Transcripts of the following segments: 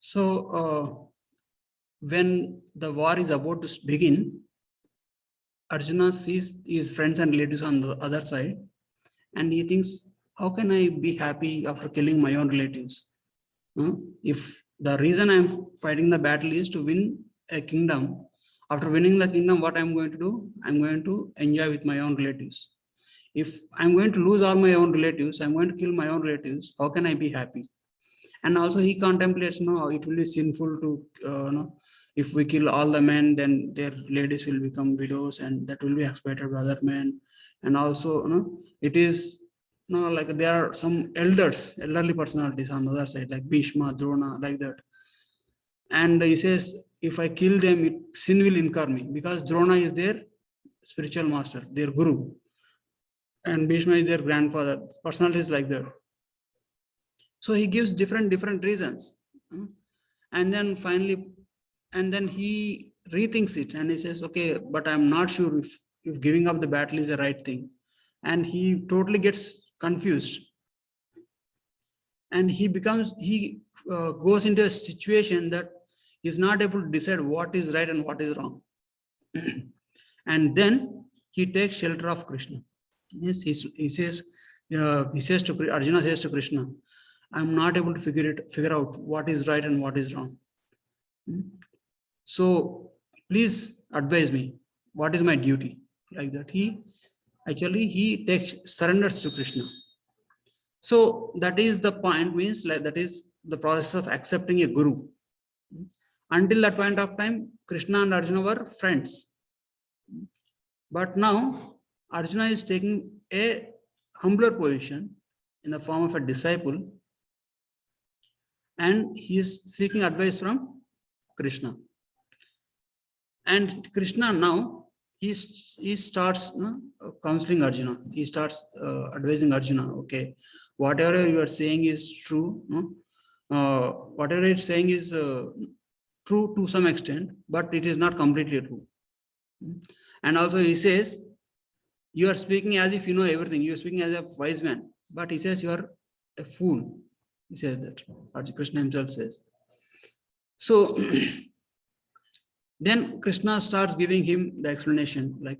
So when the war is about to begin, Arjuna sees his friends and relatives on the other side, and he thinks, how can I be happy after killing my own relatives? If the reason I'm fighting the battle is to win a kingdom, after winning the kingdom, what I'm going to do? I'm going to enjoy with my own relatives. If I'm going to lose all my own relatives, I'm going to kill my own relatives, how can I be happy? And also he contemplates, no, it will be sinful to, if we kill all the men, then their ladies will become widows and that will be exploited by other men. And also, it is, like there are some elderly personalities on the other side, like Bhishma, Drona, like that. And he says, if I kill them, sin will incur me, because Drona is their spiritual master, their guru, and Bhishma is their grandfather. Personalities like that. So he gives different reasons. And then finally, and then he rethinks it and he says, okay, but I'm not sure if giving up the battle is the right thing. And he totally gets confused. And he goes into a situation that he's not able to decide what is right and what is wrong. And then he takes shelter of Krishna. Yes, he says to Arjuna says to Krishna, I'm not able to figure out what is right and what is wrong. So please advise me. What is my duty? Like that. He surrenders to Krishna. So that is the point, means like that is the process of accepting a guru. Until that point of time, Krishna and Arjuna were friends. But now Arjuna is taking a humbler position in the form of a disciple, and he is seeking advice from Krishna. And Krishna now, he starts counseling Arjuna. He starts advising Arjuna, okay, whatever you are saying is true. Whatever it's saying is true to some extent, but it is not completely true. And also he says, you are speaking as if you know everything. You are speaking as a wise man. But he says you are a fool. He says that. Krishna himself says. So then Krishna starts giving him the explanation, like,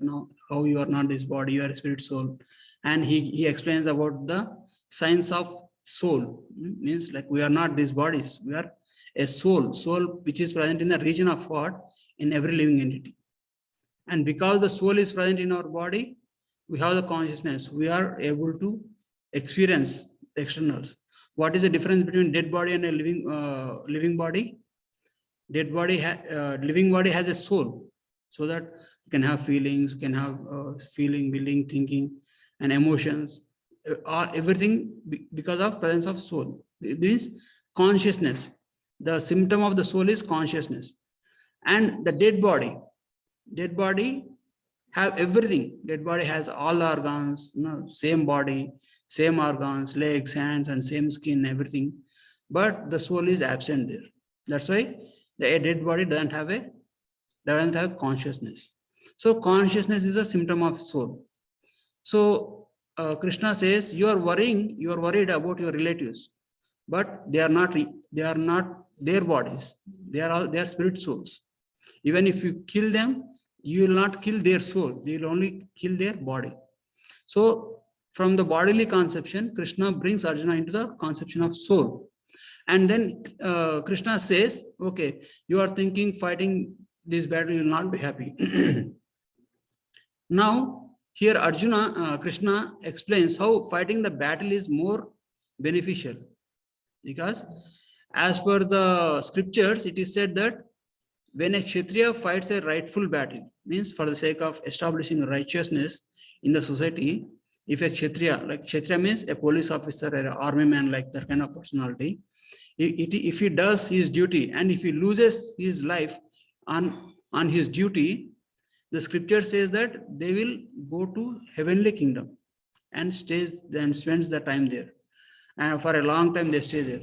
how you are not this body, you are a spirit soul. And he explains about the science of soul. Means like we are not these bodies, we are a soul which is present in the region of what? In every living entity. And because the soul is present in our body, we have the consciousness. We are able to experience the externals. What is the difference between dead body and a living body? Dead body, living body has a soul, so that you can have feelings, you can have feeling, willing, thinking, and emotions. Everything because of presence of soul. It means consciousness. The symptom of the soul is consciousness. And the dead body have everything. Dead body has all organs, same body, same organs, legs, hands, and same skin, everything. But the soul is absent there. That's why the dead body doesn't have consciousness. So consciousness is a symptom of soul. So Krishna says, you are worried about your relatives, but they are not their bodies. They are spirit souls. Even if you kill them, you will not kill their soul. They will only kill their body. So from the bodily conception, Krishna brings Arjuna into the conception of soul. And then Krishna says, okay, you are thinking fighting this battle, you will not be happy. Now, here Krishna explains how fighting the battle is more beneficial. Because as per the scriptures, it is said that when a Kshatriya fights a rightful battle, means for the sake of establishing righteousness in the society, if a Kshatriya, like Kshatriya means a police officer or an army man, like that kind of personality, if he does his duty and if he loses his life on his duty, the scripture says that they will go to heavenly kingdom and spends the time there. And for a long time they stay there.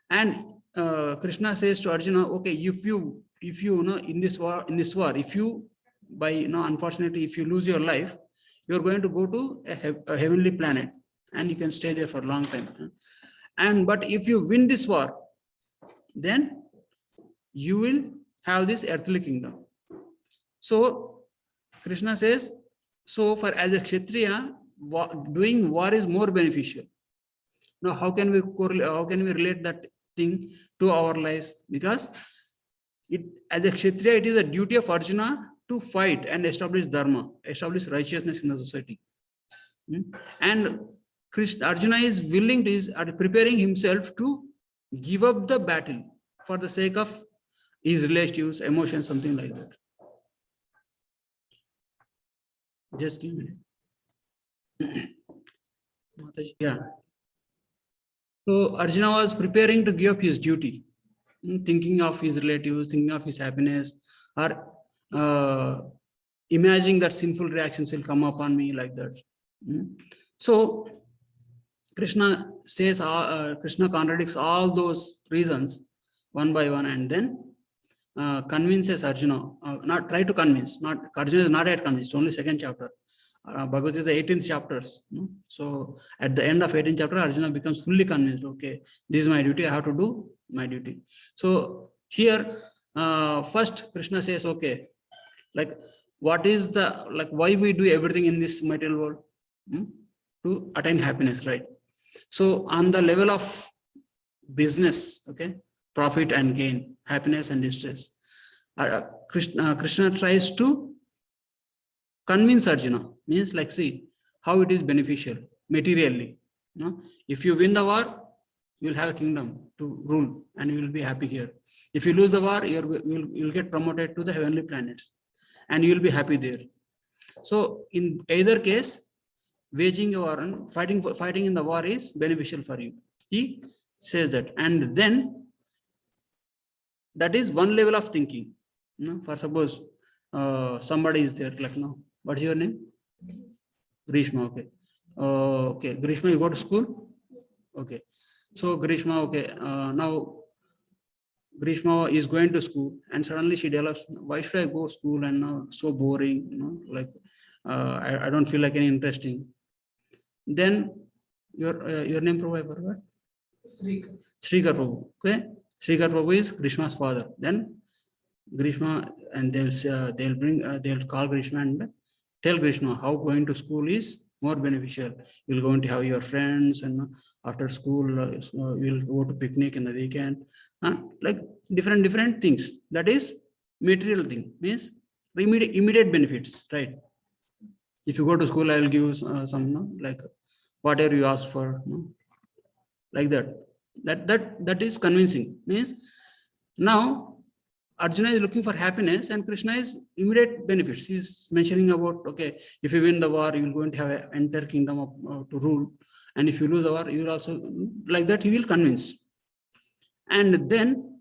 And Krishna says to Arjuna, okay, if you in this war, if you unfortunately, if you lose your life, you're going to go to a heavenly planet and you can stay there for a long time. But if you win this war, then you will have this earthly kingdom. So Krishna says, so for as a Kshatriya, doing war is more beneficial. Now, how can we relate that thing to our lives? Because it, as a Kshatriya, it is a duty of Arjuna to fight and establish dharma, establish righteousness in the society. And Arjuna is willing to, is preparing himself to give up the battle for the sake of his relatives, emotions, something like that. Just give me. Yeah. So Arjuna was preparing to give up his duty, thinking of his relatives, thinking of his happiness, or imagining that sinful reactions will come upon me like that. So Krishna says, Krishna contradicts all those reasons one by one, and then convinces Arjuna, not try to convince, not Arjuna is not yet convinced, only second chapter. Bhagavad Gita, 18th chapters. So at the end of 18th chapter, Arjuna becomes fully convinced, okay, this is my duty, I have to do my duty. So here, first Krishna says, okay, like what is the, like why we do everything in this material world? To attain happiness, right? So on the level of business, okay, profit and gain, happiness and distress, Krishna tries to convince Arjuna, means like, see how it is beneficial materially. If you win the war, you will have a kingdom to rule and you will be happy here. If you lose the war, you'll get promoted to the heavenly planets and you will be happy there. So in either case, waging a war and fighting in the war is beneficial for you. He says that, and then that is one level of thinking. For suppose somebody is there, like, what's your name? Grishma. Okay. Okay, Grishma, you go to school. Okay. So Grishma, okay. Now Grishma is going to school, and suddenly she develops, why should I go to school and now so boring? Like I don't feel like any interesting. Then your name, Prabhu, I forgot. Srikar Prabhu. Okay. Srikar Prabhu is Grishma's father. Then Grishma, and they'll call Grishma and tell Grishma how going to school is more beneficial. You're going to have your friends, and after school you'll go to picnic in the weekend, like different things. That is material thing, means immediate benefits, right? If you go to school, I will give you some like whatever you ask for, like that. That is convincing. Means now Arjuna is looking for happiness and Krishna is immediate benefits. He is mentioning about, okay, if you win the war, you will going to have an entire kingdom to rule. And if you lose the war, you will also, like that, he will convince. And then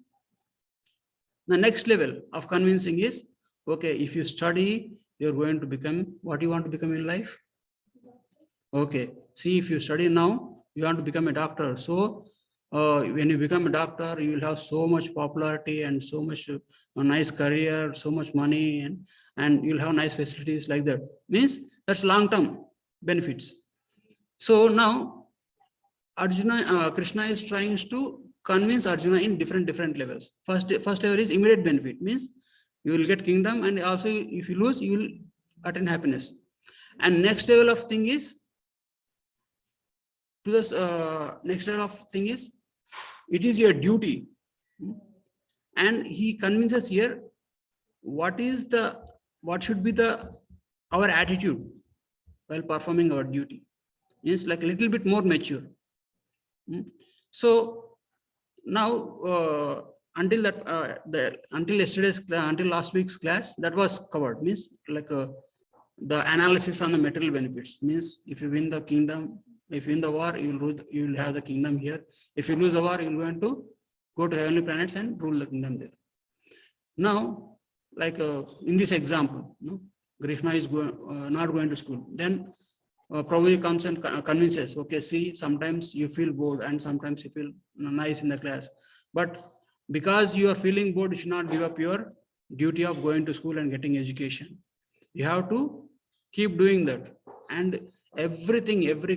the next level of convincing is, okay, if you study, you're going to become what you want to become in life. Okay, see, if you study now, you want to become a doctor. So when you become a doctor, you will have so much popularity and so much nice career, so much money, and you'll have nice facilities like that. Means that's long-term benefits. So now Krishna is trying to convince Arjuna in different levels. First level is immediate benefit, means you will get kingdom, and also if you lose, you will attain happiness. And next level of thing is, to this next level of thing is, it is your duty. And he convinces here what should be our attitude while performing our duty. It's like a little bit more mature. So now until last week's class, that was covered. Means like the analysis on the material benefits. Means if you win the kingdom, if you win the war, you will have the kingdom here. If you lose the war, you're going to go to heavenly planets and rule the kingdom there. Now, like in this example, Grishma is not going to school. Then Prabhu comes and convinces, okay, see, sometimes you feel bored and sometimes you feel nice in the class. But because you are feeling bored, you should not give up your duty of going to school and getting education. You have to keep doing that. And every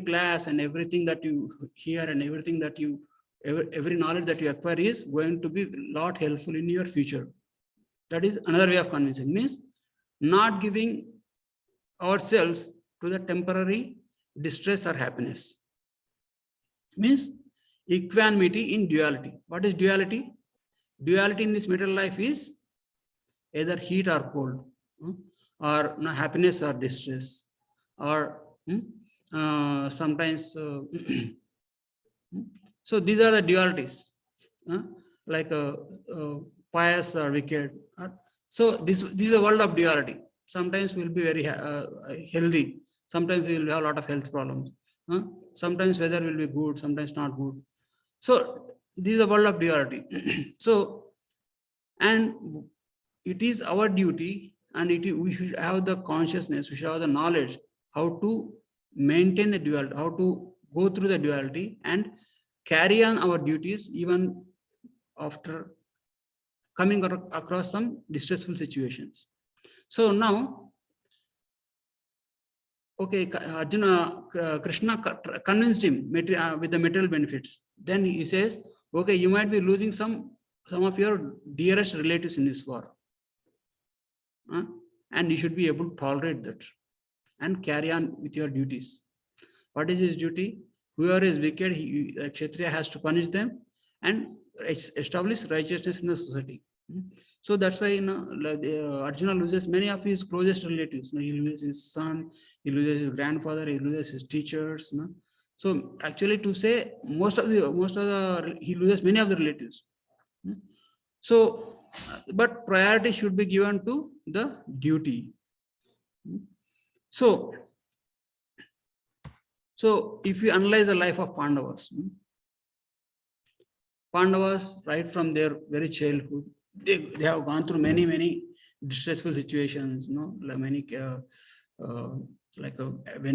class and everything that you hear and everything that you every knowledge that you acquire is going to be a lot helpful in your future. That is another way of convincing, means not giving ourselves to the temporary distress or happiness. Means equanimity in duality. What is duality? Duality in this material life is either heat or cold, or happiness or distress, or sometimes. So these are the dualities, like pious or wicked. So this is a world of duality. Sometimes we'll be very healthy. Sometimes we will have a lot of health problems. Sometimes weather will be good, sometimes not good. So this is a world of duality. So, and it is our duty, and we should have the consciousness, we should have the knowledge how to maintain the duality, how to go through the duality and carry on our duties even after coming across some distressful situations. So now, okay, Arjuna, Krishna convinced him with the material benefits. Then he says, okay, you might be losing some of your dearest relatives in this war. And you should be able to tolerate that and carry on with your duties. What is his duty? Whoever is wicked, Kshatriya has to punish them and establish righteousness in the society. So that's why Arjuna loses many of his closest relatives. He loses his son, he loses his grandfather, he loses his teachers. So actually, to say he loses many of the relatives. So, but priority should be given to the duty. So if you analyze the life of Pandavas, right from their very childhood, they have gone through many distressful situations. When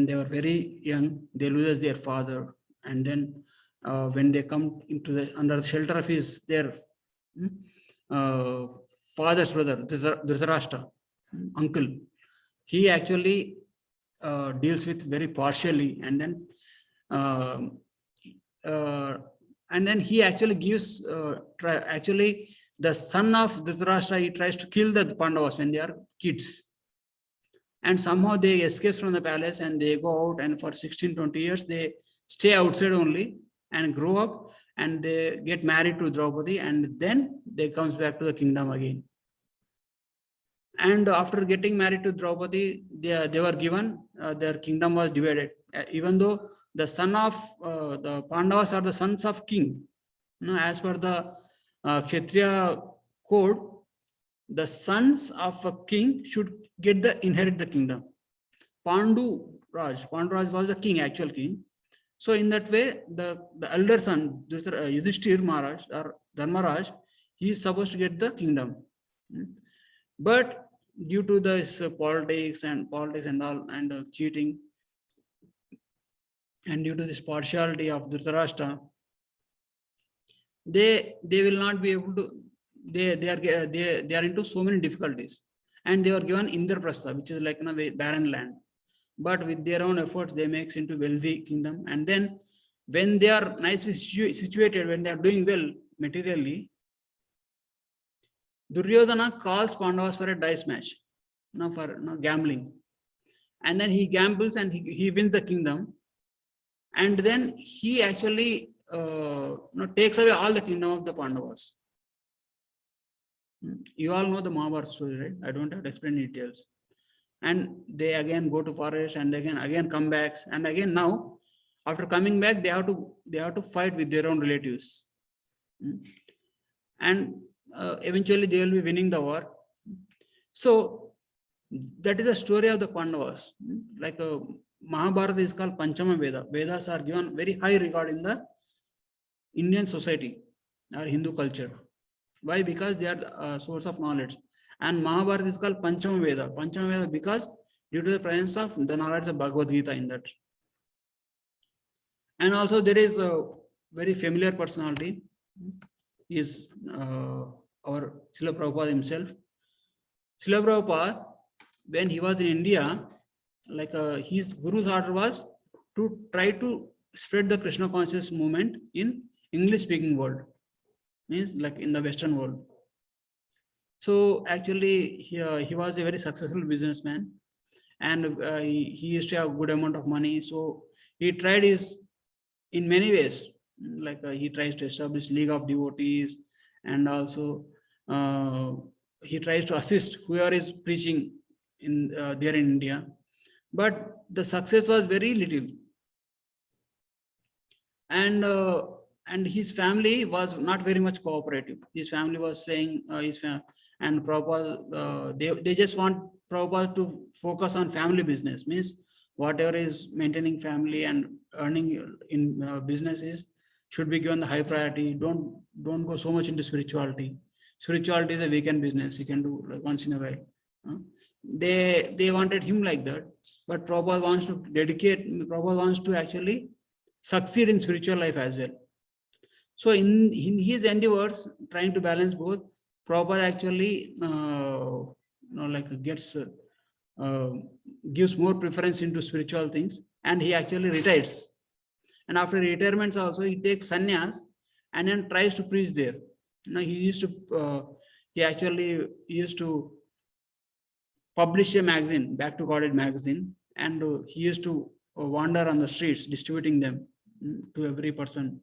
they were very young, they lose their father, and then when they come into under the shelter of their father's brother, Dhritarashtra, uncle, he actually deals with very partially, and then he actually gives actually the son of Dhritarashtra, he tries to kill the Pandavas when they are kids, and somehow they escape from the palace and they go out, and for 16-20 years they stay outside only and grow up, and they get married to Draupadi, and then they comes back to the kingdom again. And after getting married to Draupadi, they were given, their kingdom was divided. Even though the son of the Pandavas are the sons of king, as per the Kshatriya code, the sons of a king should inherit the kingdom. Pandu Raj was the king, actual king. So in that way, the elder son, Yudhishthir Maharaj or Dharmaraj, he is supposed to get the kingdom. But due to this politics and all, and cheating, and due to this partiality of Dhritarashtra, they will not be able to. They are into so many difficulties, and they were given Indraprastha, which is like a barren land. But with their own efforts, they make into wealthy kingdom, and then when they are nicely situated, when they are doing well materially, Duryodhana calls Pandavas for a dice match, for gambling, and then he gambles and he wins the kingdom, and then he actually takes away all the kingdom of the Pandavas. You all know the Mahabharata story, right? I don't have to explain details. And they again go to forest, and again come back, and again now after coming back they have to fight with their own relatives, and eventually they will be winning the war. So that is the story of the Pandavas. Like Mahabharata is called Panchama Veda. Vedas are given very high regard in the Indian society or Hindu culture. Why? Because they are the source of knowledge. And Mahabharata is called Panchama Veda. Panchama Veda because due to the presence of the knowledge of Bhagavad Gita in that. And also there is a very familiar personality, is our Srila Prabhupada himself. Srila Prabhupada, when he was in India, like his guru's order was to try to spread the Krishna consciousness movement in English speaking world, means like in the Western world. So actually he was a very successful businessman, and he used to have good amount of money. So he tried his in many ways, like he tries to establish league of devotees, and also uh, he tries to assist whoever is preaching in there in India, but the success was very little. And his family was not very much cooperative. His family was saying and Prabhupada, they just want Prabhupada to focus on family business, means whatever is maintaining family and earning in businesses should be given the high priority. Don't go so much into spirituality. Spirituality is a weekend business, you can do like once in a while. Uh, they wanted him like that, but Prabhupada wants to Prabhupada wants to actually succeed in spiritual life as well. So in his endeavors, trying to balance both, Prabhupada actually like gets gives more preference into spiritual things, and he actually retires. And after retirement also, he takes sannyas and then tries to preach there. He used to he used to publish a magazine, Back to Godhead magazine, and he used to wander on the streets distributing them to every person.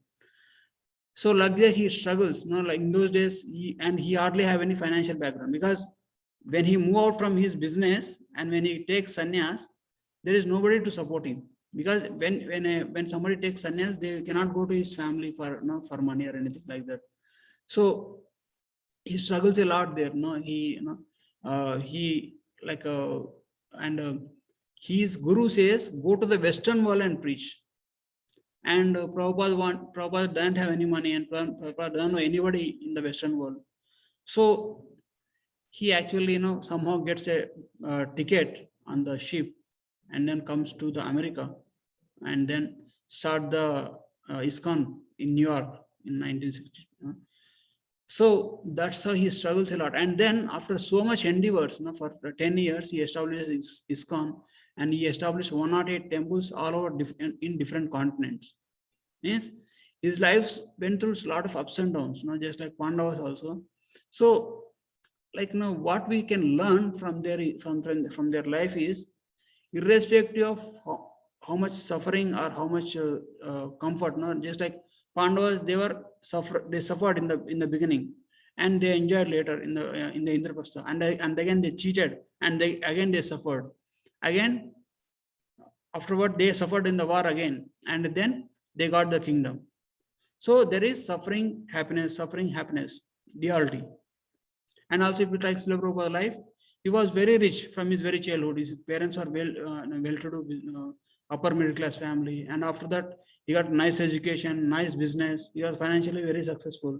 So like that he struggles, like in those days, he hardly have any financial background, because when he move out from his business and when he takes sannyas, there is nobody to support him, because when somebody takes sannyas, they cannot go to his family for for money or anything like that. So he struggles a lot there. He like and his guru says, go to the Western world and preach. And Prabhupada doesn't have any money, and Prabhupada doesn't know anybody in the Western world. So he actually somehow gets a ticket on the ship, and then comes to the America, and then start the ISKCON in New York in 1960. So that's how he struggles a lot. And then after so much endeavors, for 10 years, he establishes ISKCON, and he established 108 temples all over in different continents. Means his life went through a lot of ups and downs, just like Pandavas also. So, like what we can learn from their life is, irrespective of how much suffering or how much comfort, just like Pandavas, they suffered in the beginning, and they enjoyed later in the Indraprastha, and again they cheated, and they suffered again. Afterward, they suffered in the war again, and then they got the kingdom. So there is suffering, happiness, duality. And also, if you try Srila Prabhupada's life, he was very rich from his very childhood. His parents are well-to-do, upper middle class family, and after that, he got nice education, nice business. He was financially very successful,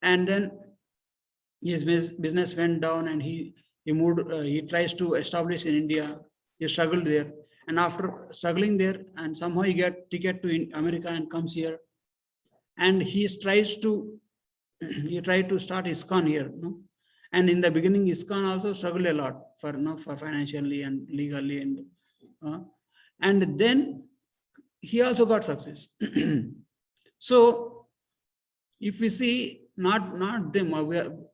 and then his business went down, and he moved. He tries to establish in India. He struggled there, and after struggling there, and somehow he get ticket to America and comes here, and he tries to start ISKCON here. And in the beginning, ISKCON also struggled a lot for financially and legally, and then he also got success. So if we see, not them,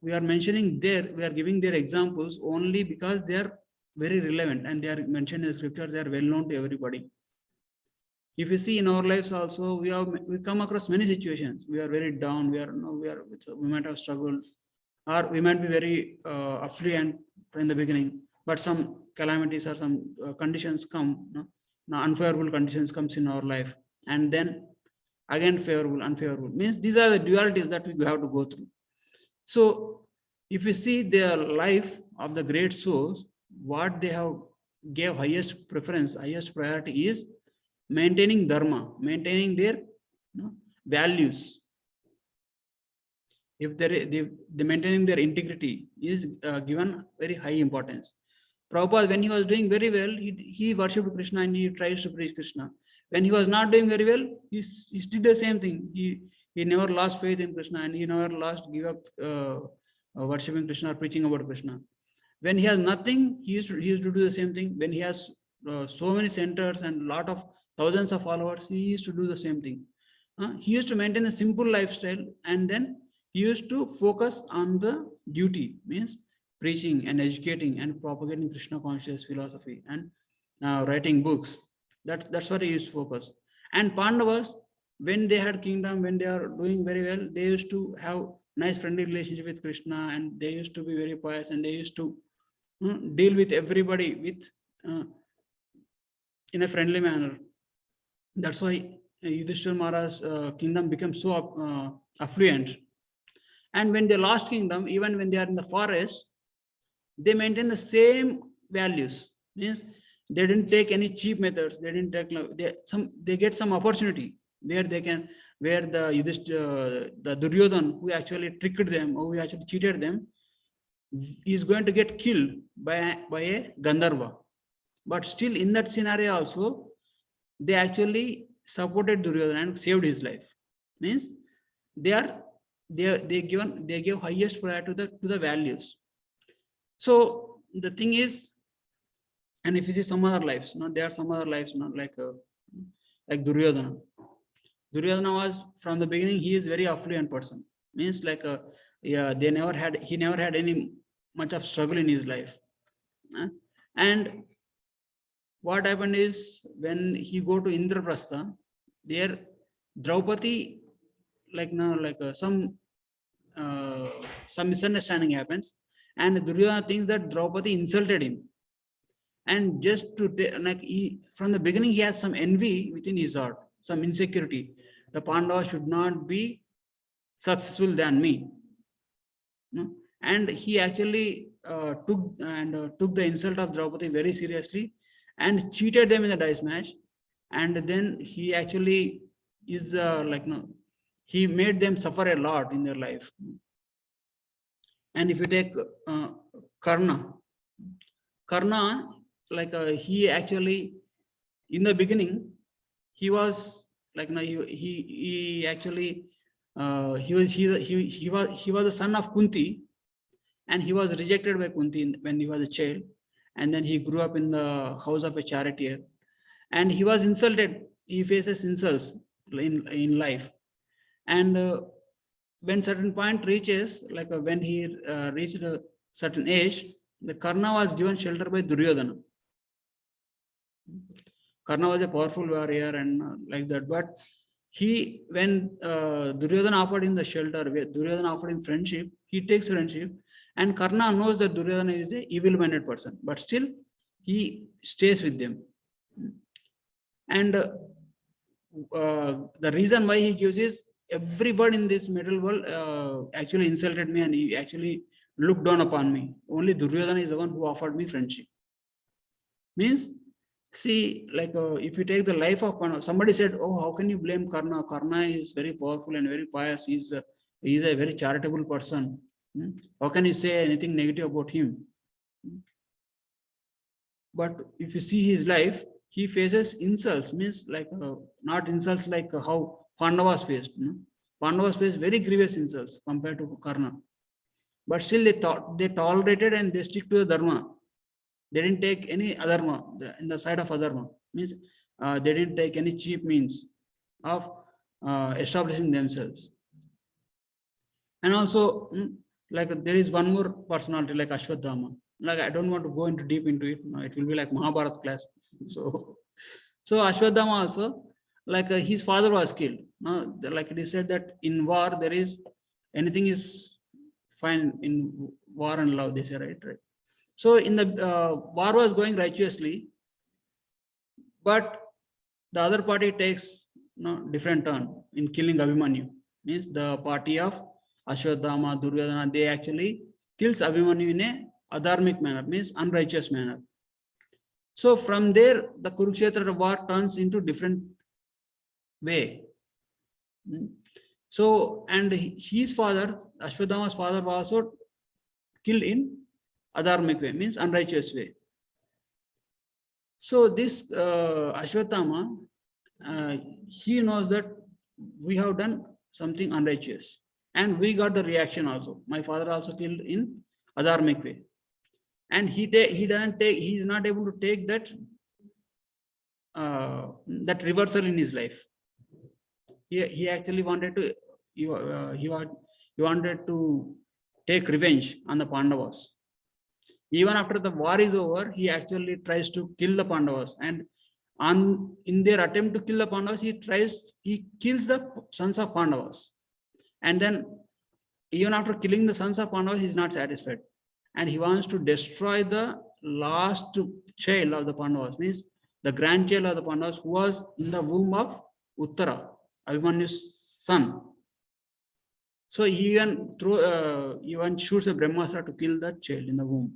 we are mentioning there, we are giving their examples only because they are very relevant and they are mentioned in the scripture, they are well known to everybody. If you see in our lives also, we come across many situations. We are very down. We might have struggled, or we might be very affluent in the beginning. But some calamities or some conditions come, unfavorable conditions comes in our life, and then again favorable, unfavorable. Means these are the dualities that we have to go through. So if you see the life of the great souls, what they have gave highest preference, highest priority is maintaining dharma, maintaining their values. If they maintaining their integrity is given very high importance. Prabhupada, when he was doing very well, he worshipped Krishna and he tries to preach Krishna. When he was not doing very well, he did the same thing. He never lost faith in Krishna, and he never give up worshipping Krishna or preaching about Krishna. When he has nothing, he used to do the same thing. When he has so many centers and lot of thousands of followers, he used to do the same thing. He used to maintain a simple lifestyle, and then he used to focus on the duty, means preaching and educating and propagating Krishna conscious philosophy and writing books. That's what he used to focus. And Pandavas, when they had kingdom, when they are doing very well, they used to have nice friendly relationship with Krishna, and they used to be very pious, and they used to deal with everybody with in a friendly manner. That's why Yudhishthira Maharaj's kingdom became so affluent. And when they lost kingdom, even when they are in the forest, they maintain the same values. Means they didn't take any cheap methods. They didn't take they get some opportunity where they can, where the the Duryodhan, who actually tricked them or who actually cheated them, is going to get killed by a Gandharva. But still in that scenario also, they actually supported Duryodhana and saved his life. Means they give highest priority to the values. So the thing is, and if you see some other lives, there are some other lives, like Duryodhana. Duryodhana was from the beginning, he is very affluent person. Means like yeah, he never had any much of struggle in his life. And what happened is, when he go to Indraprastha, there Draupadi, some misunderstanding happens, and Duryodhana thinks that Draupadi insulted him, and just to from the beginning he has some envy within his heart, some insecurity. The Pandavas should not be successful than me, and he actually took the insult of Draupadi very seriously and cheated them in the dice match. And then he actually is he made them suffer a lot in their life. And if you take Karna, he actually, in the beginning, he was he actually he was the son of Kunti, and he was rejected by Kunti when he was a child, and then he grew up in the house of a charioteer, and he was insulted. He faces insults in life, and when certain point reaches, when he reached a certain age, the Karna was given shelter by Duryodhana. Karna was a powerful warrior and like that, but when Duryodhana offered him the shelter, Duryodhana offered him friendship, he takes friendship, and Karna knows that Duryodhana is a evil-minded person, but still he stays with them. And the reason why he gives is, everyone in this middle world actually insulted me, and he actually looked down upon me. Only Duryodhana is the one who offered me friendship. Means, see, if you take the life of Karna, somebody said, oh, how can you blame Karna? Karna is very powerful and very pious. He's a very charitable person. How can you say anything negative about him? But if you see his life, he faces insults, means not insults like how Pandavas faced. Pandavas faced very grievous insults compared to Karna. But still they tolerated and they stick to the dharma. They didn't take any adharma in the side of adharma. Means they didn't take any cheap means of establishing themselves. And also, there is one more personality like Ashwadhama. I don't want to go into deep into it. It will be like Mahabharata class. So Ashwadhama also, his father was killed. Like it is said that in war there is anything is fine in war and love. They say, right. So in the war was going righteously, but the other party takes different turn in killing Abhimanyu. Means the party of Ashwadhama, Duryodhana, they actually kills Abhimanyu in a adharmic manner, means unrighteous manner. So from there, the Kurukshetra war turns into different way. So, and his father, Ashwadhama's father, was also killed in adharmic way, means unrighteous way. So this Ashwadhama, he knows that we have done something unrighteous, and we got the reaction also. My father also killed in adharmic way, and he is not able to take that reversal in his life. he actually wanted to, he wanted to take revenge on the Pandavas. Even after the war is over, he actually tries to kill the Pandavas, and in their attempt to kill the Pandavas, he kills the sons of Pandavas. And then even after killing the sons of Pandavas, he is not satisfied, and he wants to destroy the last child of the Pandavas, means the grandchild of the Pandavas, who was in the womb of Uttara, Abhimanyu's son. So he even shoots a Brahmastra to kill that child in the womb.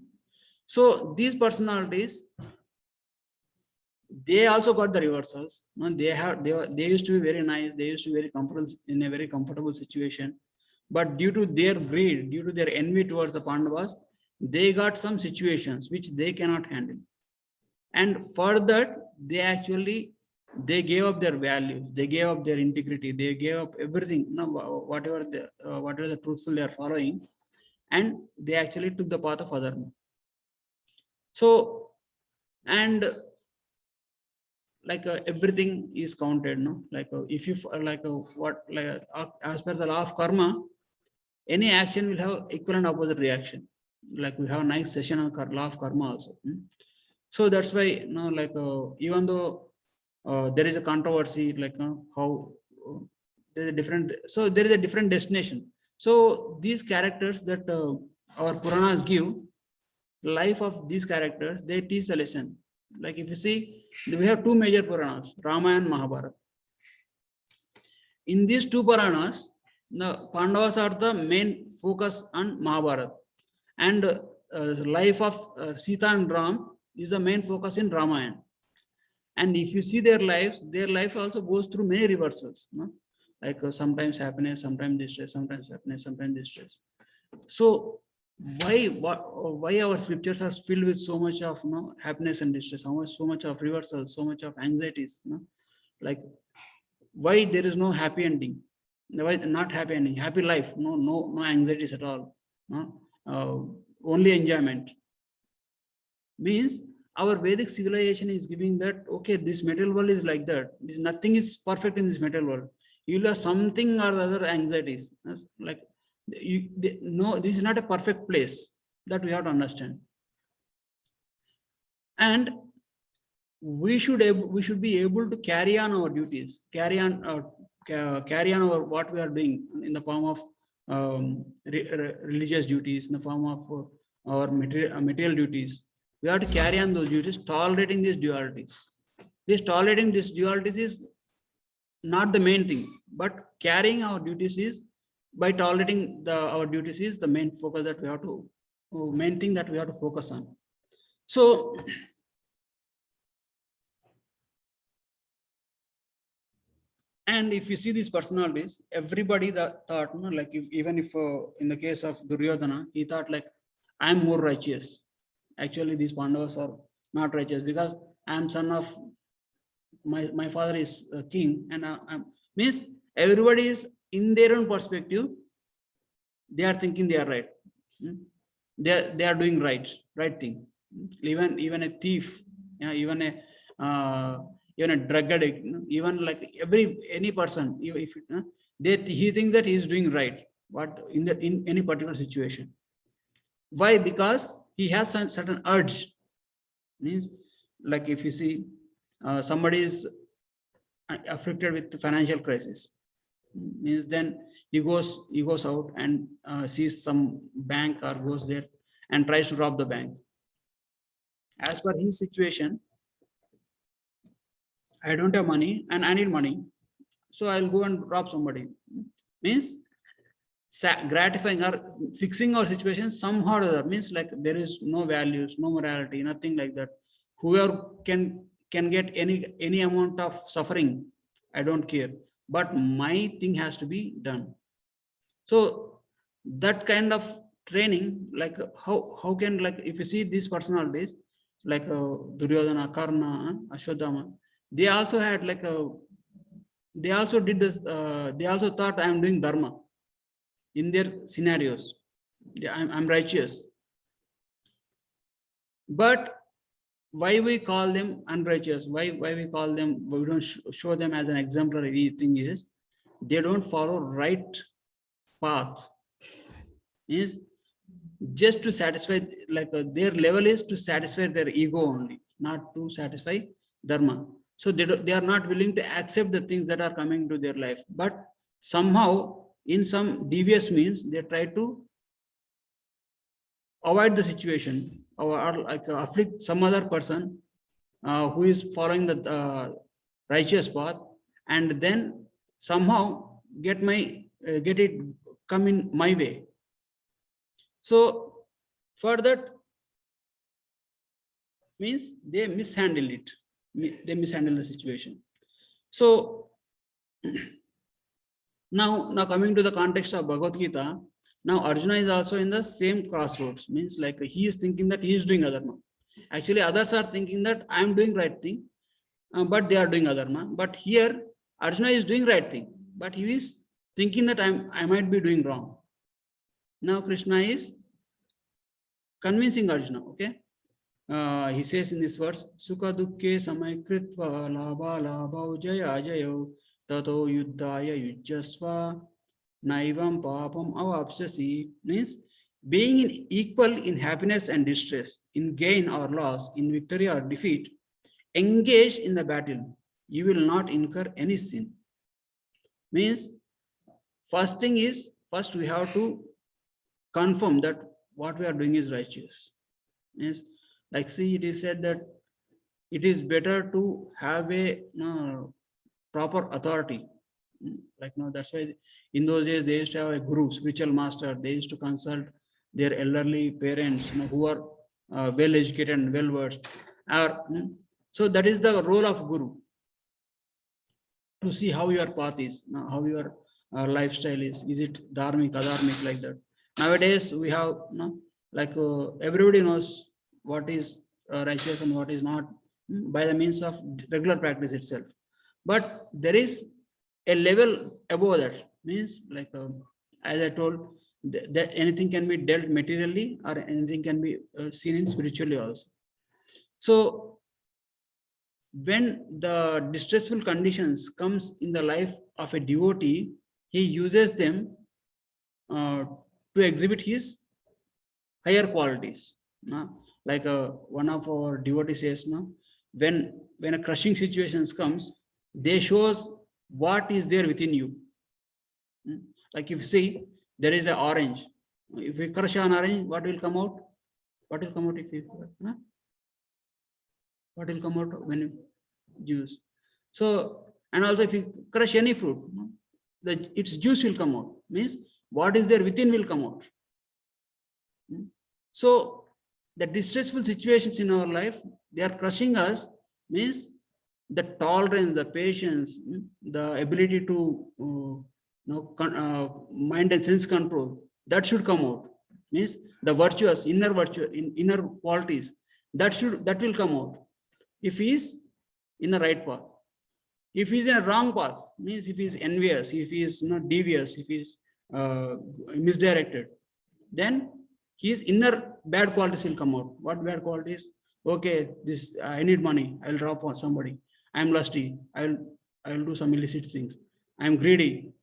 So these personalities, they also got the reversals. They used to be very nice. They used to be very comfortable in a very comfortable situation. But due to their greed, due to their envy towards the Pandavas, they got some situations which they cannot handle. And for that, they gave up their values, they gave up their integrity, they gave up everything, whatever the truthful they are following, and they actually took the path of adharma. So, and everything is counted, no? If you as per the law of karma, any action will have equal and opposite reaction. Like we have a nice session on law of karma also. So that's why, even though there is a controversy, how there is a different destination. So these characters that our Puranas give, life of these characters, they teach a lesson. Like if you see, we have two major Puranas, Ramayana and Mahabharata. In these two Puranas, the Pandavas are the main focus on Mahabharata, and life of Sita and Ram is the main focus in Ramayana. And if you see their life also goes through many reversals, no? Sometimes happiness, sometimes distress, sometimes happiness, sometimes distress. So why our scriptures are filled with so much of happiness and distress, so much of reversals, so much of anxieties, like why there is no happy ending, why not happy ending, happy life, no anxieties at all, only enjoyment? Means our Vedic civilization is giving that, okay, this material world is like that, nothing is perfect in this material world, you will have something or the other anxieties, no, this is not a perfect place, that we have to understand. And we should be able to carry on our duties, carry on our what we are doing in the form of religious duties, in the form of our material duties. We have to carry on those duties, tolerating these dualities. Tolerating these dualities is not the main thing, but carrying our duties is, by tolerating our duties is the main focus that we have to, main thing that we have to focus on. So, and if you see these personalities, everybody that thought, even if in the case of Duryodhana, he thought I am more righteous. Actually, these Pandavas are not righteous, because I am son of my father is a king, and means everybody is in their own perspective. They are thinking they are right. They are doing right thing. Even a thief, even a drug addict, even any person, if he thinks that he is doing right, but in any particular situation. Why? Because he has some certain urge. Means, if you see somebody is afflicted with financial crisis, means then he goes out and sees some bank, or goes there and tries to rob the bank. As per his situation, I don't have money and I need money, so I'll go and rob somebody. Means gratifying or fixing our situation somehow or other. Means there is no values, no morality, nothing like that. Whoever can get any amount of suffering, I don't care, but my thing has to be done. So that kind of training, how can, if you see these personalities, Duryodhana, Karna, Ashwadhama, they also had they also did this, they also thought I am doing dharma in their scenarios. I'm righteous. But why we call them unrighteous? Why we call them, we don't show them as an exemplary thing is, they don't follow right path. Means just to satisfy, like their level is to satisfy their ego only, not to satisfy dharma. So they are not willing to accept the things that are coming to their life, but somehow in some devious means they try to avoid the situation, or like afflict some other person who is following the righteous path, and then somehow get it come in my way. So for that means they mishandle it, they mishandle the situation. So now coming to the context of Bhagavad Gita, now Arjuna is also in the same crossroads, means like he is thinking that he is doing adharma. Actually, others are thinking that I am doing right thing, but they are doing adharma. But here Arjuna is doing right thing, but he is thinking that I might be doing wrong. Now Krishna is convincing Arjuna, okay? He says in this verse, Sukha dukkhe samay kritva labha labha jaya jayo tato yuddhaya yujjasva naivam papam avapsasi. Means being in equal in happiness and distress, in gain or loss, in victory or defeat, engage in the battle. You will not incur any sin. Means first thing is, first we have to confirm that what we are doing is righteous. Means like, see, it is said that it is better to have a proper authority. Like, that's why in those days they used to have a guru, spiritual master. They used to consult their elderly parents, who are well educated and well versed. So that is the role of guru, to see how your path is, how your lifestyle is. Is it dharmic, adharmic, like that? Nowadays we have, everybody knows what is righteous and what is not, by the means of regular practice itself. But there is a level above that. Means like, as I told, that anything can be dealt materially, or anything can be seen in spiritually also. So when the distressful conditions comes in the life of a devotee, he uses them to exhibit his higher qualities. Like one of our devotees says, when a crushing situations comes, they shows what is there within you. Like if you see there is an orange, if we crush an orange, what will come out? What will come out if you what will come out when you juice? So, and also if you crush any fruit, its juice will come out. Means what is there within will come out. So the distressful situations in our life, they are crushing us. Means the tolerance, the patience, the ability to mind and sense control, that should come out. Means the virtuous, inner qualities, that will come out if he is in the right path. If he is in a wrong path, means if he is envious, if he is not devious, if he is misdirected, then his inner bad qualities will come out. What bad qualities? Okay, this I need money, I'll drop on somebody. I'm lusty, I'll do some illicit things. I'm greedy.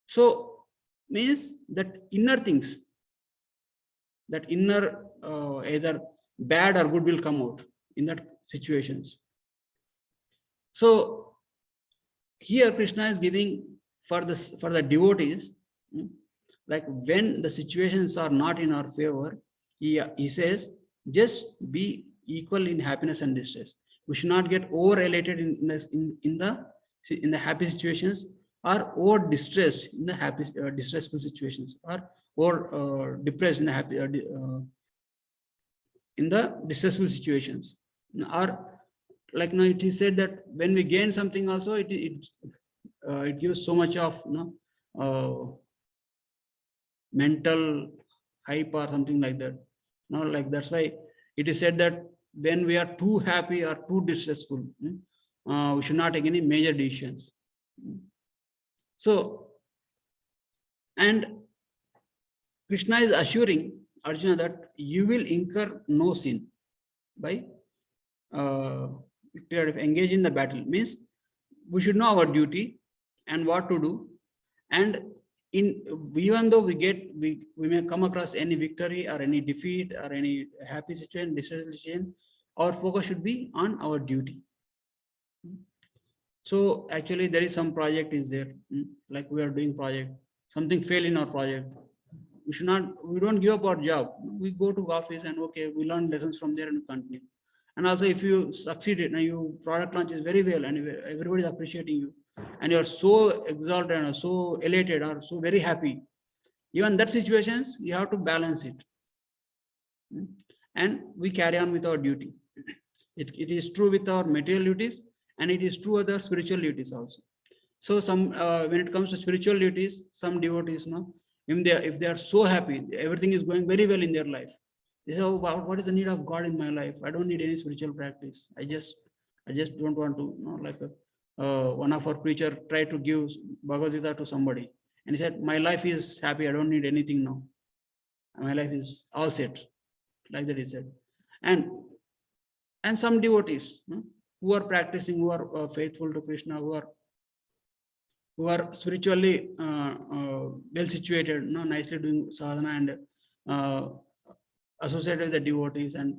So means that inner things, that inner either bad or good will come out in that situations. So here Krishna is giving for the devotees, like when the situations are not in our favor, he says, just be equal in happiness and distress. We should not get over elated in the happy situations, or over distressed in the happy distressful situations, or depressed in the happy in the distressful situations. Or like it is said that when we gain something also, it gives so much of mental hype or something like that. Like that's why it is said that when we are too happy or too distressful, we should not take any major decisions. So, and Krishna is assuring Arjuna that you will incur no sin by engage in the battle. Means we should know our duty and what to do And in even though we may come across any victory or any defeat or any happy situation, distressful situation, our focus should be on our duty. So actually there is some project is there, like we are doing project, something fail in our project. We don't give up our job. We go to office and okay, we learn lessons from there and continue. And also if you succeeded and your product launch is very well and everybody is appreciating you and you're so exalted or so elated or so very happy, even that situations, you have to balance it. And we carry on with our duty. It is true with our material duties and it is true other spiritual duties also. So some when it comes to spiritual duties, some devotees, if they are so happy, everything is going very well in their life. They say, oh, what is the need of God in my life? I don't need any spiritual practice. I just don't want to, like one of our preacher tried to give Bhagavad Gita to somebody. And he said, my life is happy. I don't need anything now. My life is all set. Like that he said. And some devotees who are practicing, who are faithful to Krishna, who are spiritually well situated, nicely doing sadhana and associated with the devotees and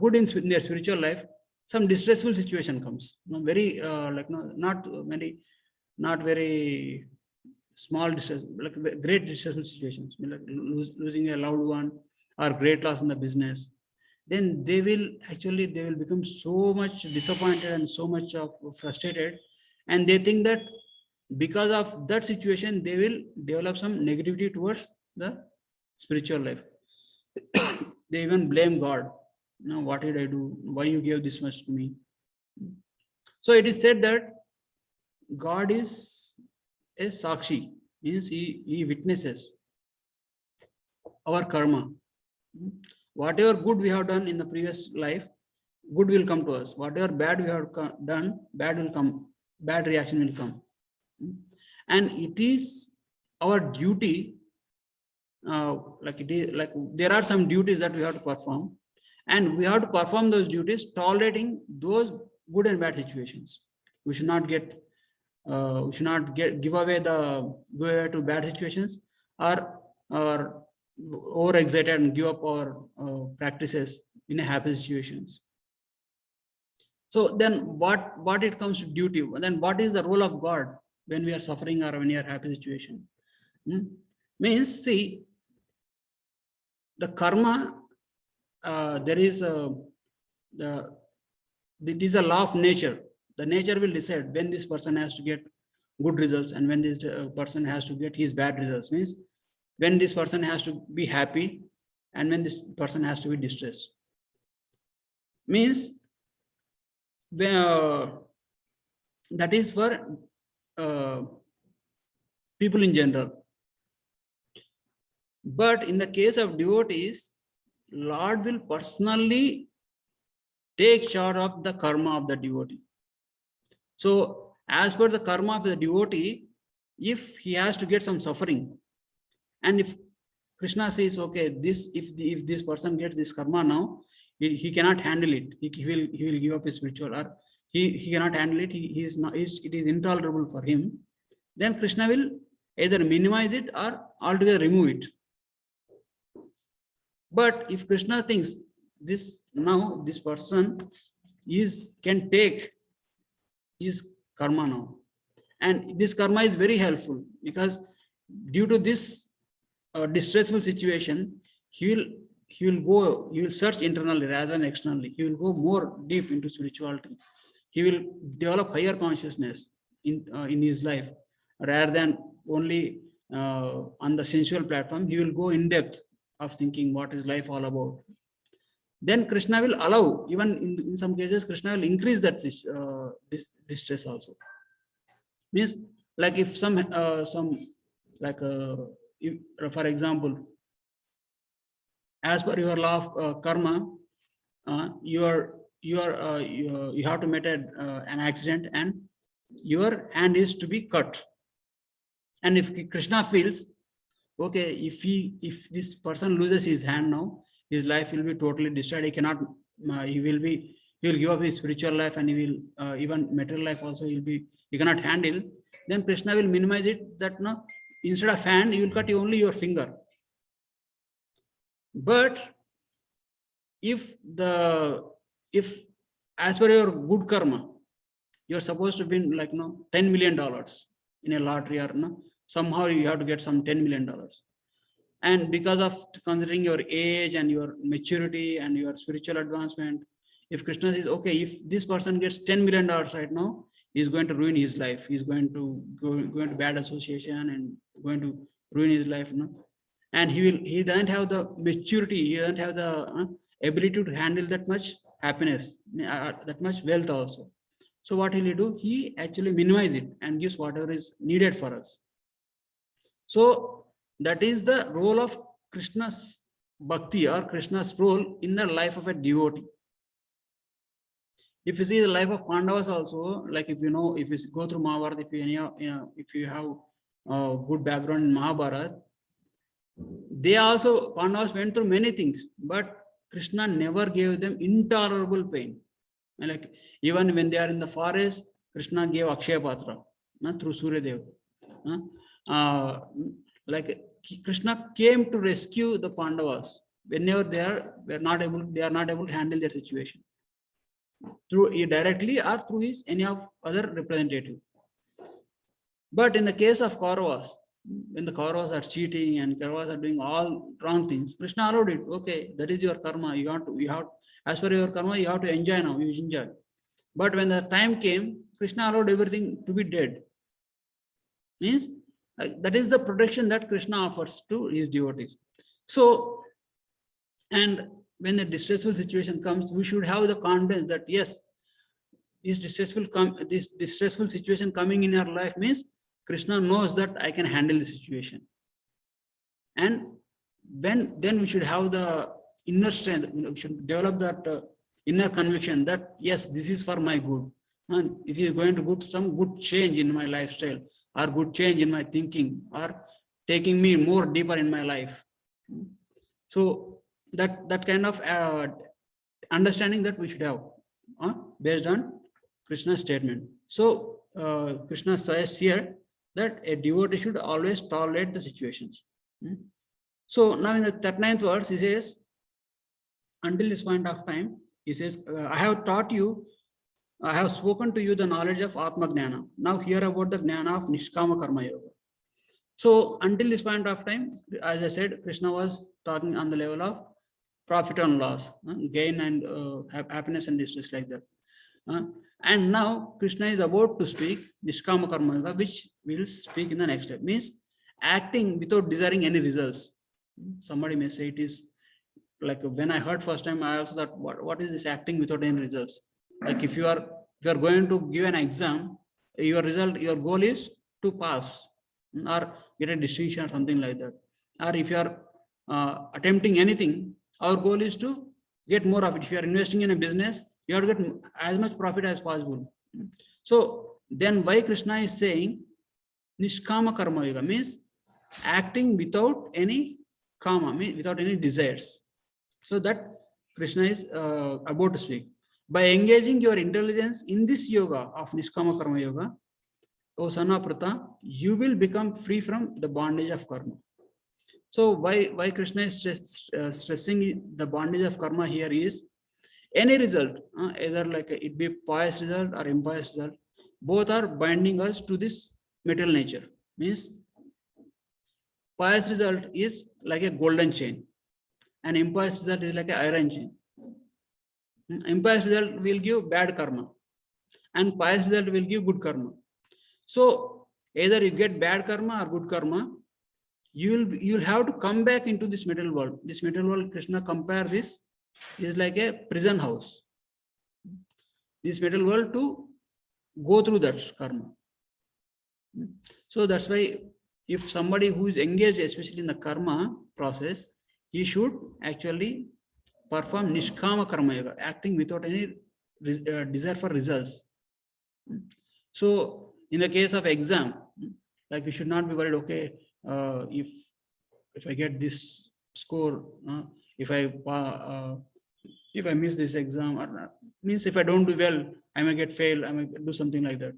good in their spiritual life, some distressful situation comes. Not very small distress, like great distressful situations, like losing a loved one or great loss in the business. Then they will become so much disappointed and so much of frustrated, and they think that because of that situation they will develop some negativity towards the spiritual life. They even blame God. What did I do? Why you gave this much to me? So it is said that God is a sakshi, means he witnesses our karma. Whatever good we have done in the previous life, good will come to us. Whatever bad we have done, bad will come, bad reaction will come. And it is our duty, there are some duties that we have to perform, and we have to perform those duties tolerating those good and bad situations. We should not give away to bad situations or overexcited and give up our practices in a happy situations. So then what it comes to duty, then what is the role of God when we are suffering or when we are happy situation? Means, see, the karma, it is a law of nature. The nature will decide when this person has to get good results and when this person has to get his bad results. Means when this person has to be happy and when this person has to be distressed. Means that is for people in general. But in the case of devotees, Lord will personally take charge of the karma of the devotee. So as per the karma of the devotee, if he has to get some suffering, and if Krishna says, okay, if this person gets this karma now, he cannot handle it. He will give up his spiritual, or he cannot handle it. It is intolerable for him. Then Krishna will either minimize it or altogether remove it. But if Krishna thinks this person can take his karma now, and this karma is very helpful, because due to this distressful situation, he will search internally rather than externally. He will go more deep into spirituality. He will develop higher consciousness in his life, rather than only on the sensual platform. He will go in depth of thinking what is life all about. Then Krishna will allow, even in some cases, Krishna will increase that distress also. Means, like if for example, as per your law of karma, you have to meet an accident and your hand is to be cut. And if Krishna feels, okay, if this person loses his hand now, his life will be totally destroyed. He cannot, he will give up his spiritual life, and he will even material life also he cannot handle. then Krishna will minimize it, that no, instead of hand, you will cut only your finger. But if as per your good karma, you're supposed to win like $10 million in a lottery, or somehow you have to get some $10 million. And because of considering your age and your maturity and your spiritual advancement, if Krishna says, okay, if this person gets $10 million right now, he's going to ruin his life. He's going to go into bad association and going to ruin his life. And he doesn't have the maturity, he doesn't have the ability to handle that much happiness, that much wealth also. So what will he do? He actually minimize it and gives whatever is needed for us. So that is the role of Krishna's bhakti, or Krishna's role in the life of a devotee. If you see the life of Pandavas also, like if you go through Mahabharata, if you have a good background in Mahabharata, Pandavas went through many things, but Krishna never gave them intolerable pain. Like even when they are in the forest, Krishna gave Akshaya Patra through Surya Deva. Like Krishna came to rescue the Pandavas whenever they are not able to handle their situation, through directly or through any of other representative. But in the case of Kauravas, when the Kauravas are cheating and Kauravas are doing all wrong things, Krishna allowed it. Okay, that is your karma. You have as per your karma, you have to enjoy now. You enjoy. But when the time came, Krishna allowed everything to be dead. Means that is the protection that Krishna offers to his devotees. So, and when the distressful situation comes, we should have the confidence that yes, this distressful situation coming in our life means Krishna knows that I can handle the situation. And then we should have the inner strength. We should develop that inner conviction that yes, this is for my good. And it is going to put some good change in my lifestyle, or good change in my thinking, or taking me more deeper in my life. So that kind of understanding that we should have based on Krishna's statement. So Krishna says here that a devotee should always tolerate the situations. So now in the 39th verse, he says, until this point of time, he says, I have spoken to you the knowledge of Atma Gnana. Now hear about the Gnana of Nishkama Karma Yoga. So until this point of time, as I said, Krishna was talking on the level of profit and loss, gain and happiness and distress, like that. And now Krishna is about to speak Nishkama Karma Yoga, which we'll speak in the next step. Means acting without desiring any results. Somebody may say it is like, when I heard first time, I also thought, what is this acting without any results? Like if you are going to give an exam, your goal is to pass or get a distinction or something like that. Or if you are attempting anything, our goal is to get more of it. If you are investing in a business, you have to get as much profit as possible. So then why Krishna is saying Nishkama Karma Yoga, means acting without any karma, means without any desires. So that Krishna is about to speak. By engaging your intelligence in this yoga of Nishkama Karma Yoga, O son of Pratha, you will become free from the bondage of karma. So why Krishna is stressing the bondage of karma here is, any result, either like it be pious result or impious result, both are binding us to this material nature. Means pious result is like a golden chain, and impious result is like an iron chain. Impious result will give bad karma, and pious result will give good karma. So either you get bad karma or good karma, you'll have to come back into this material world. This material world, Krishna compare this is like a prison house. This material world to go through that karma. So that's why if somebody who is engaged, especially in the karma process, he should actually perform Nishkama Karma Yoga, acting without any desire for results. So in the case of exam, like we should not be worried, okay, if I get this score, if I miss this exam, or not, means if I don't do well, I may get failed, I may do something like that.